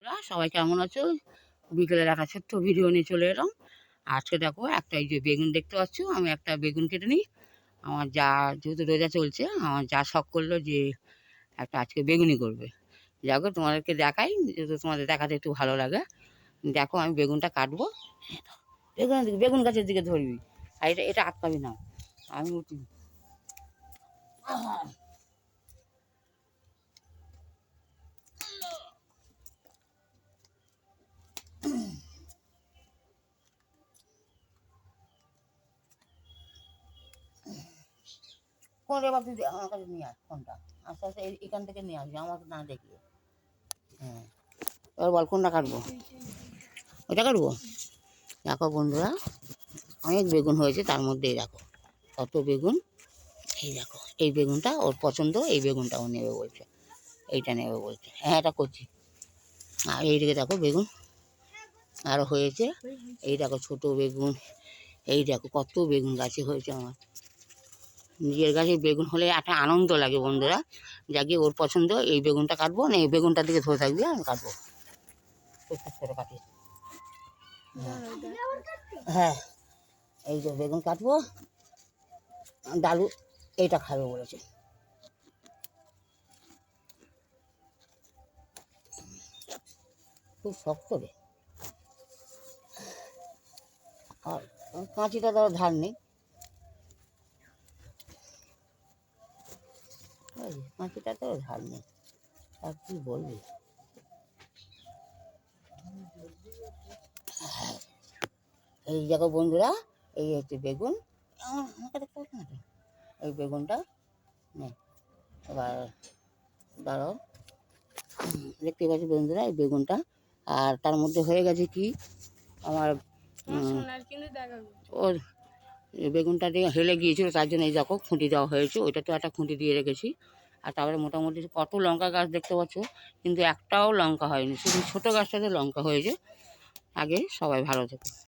বন্ধুরা, সবাই কেমন আছো? বিকেলের একটা ছোট্ট ভিডিও নিয়ে চলে এলাম। আজকে দেখো একটা এই যে বেগুন দেখতে পাচ্ছ, আমি একটা বেগুন কেটে নিই। আমার যা যেহেতু রোজা চলছে, আমার যা শখ করলো যে একটা আজকে বেগুনি করবে। দেখো তোমাদেরকে দেখাই, যেহেতু তোমাদের দেখাতে একটু ভালো লাগে। দেখো আমি বেগুনটা কাটবো। বেগুন গাছের দিকে ধরবি, আর এটা এটা আটকাবি না। আমি উঠি। কোন রে বাপি, আমার কাছে নিয়ে আস ফোনটা। আস্তে আস্তে এখান থেকে নিয়ে আসবি, আমাকে না দেখলে। হ্যাঁ, এবার বল কোনটা কাটবো? ওটা কাটবো। দেখো বন্ধুরা, অনেক বেগুন হয়েছে, তার মধ্যেই দেখো কত বেগুন। এই দেখো এই বেগুনটা ওর পছন্দ, এই বেগুনটা ও নেবে বলছে, এইটা নেবে বলছে। হ্যাঁ, এটা করছি। আর এইদিকে দেখো বেগুন আরও হয়েছে। এই দেখো ছোট বেগুন, এই দেখো কত বেগুন গাছে হয়েছে। আমার নিজের গাছে বেগুন হলে একটা আনন্দ লাগে বন্ধুরা। যাকে ওর পছন্দ, এই বেগুনটা কাটবো না, এই বেগুনটার দিকে ধরে থাকবি, আমি কাটবো। করে কাটি। হ্যাঁ, এই যে বেগুন কাটবো। ডালু এইটা খাবে বলেছে। খুব শক্ত রে, আর কাঁচিটা তো ধার নেই। কাঁচিটা তো ধার নেই, আর কি বলবি। এই দেখো বন্ধুরা, এই হচ্ছে বেগুন। আমাকে দেখতে পাচ্ছ না? এই বেগুনটা নে, এবার দাঁড়াও। দেখতে পাচ্ছি বন্ধুরা এই বেগুনটা, আর তার মধ্যে হয়ে গেছে কি আমার ওর বেগুনটা দিয়ে হেলে গিয়েছিল, তার জন্য এই দেখো খুঁটি দেওয়া হয়েছে। ওইটা তো একটা খুঁটি দিয়ে রেখেছি। আর তারপরে মোটামুটি কত লঙ্কা গাছ দেখতে পাচ্ছ, কিন্তু একটাও লঙ্কা হয়নি, শুধু ছোটো গাছটাতে লঙ্কা হয়েছে। আগে সবাই ভালো থেকো।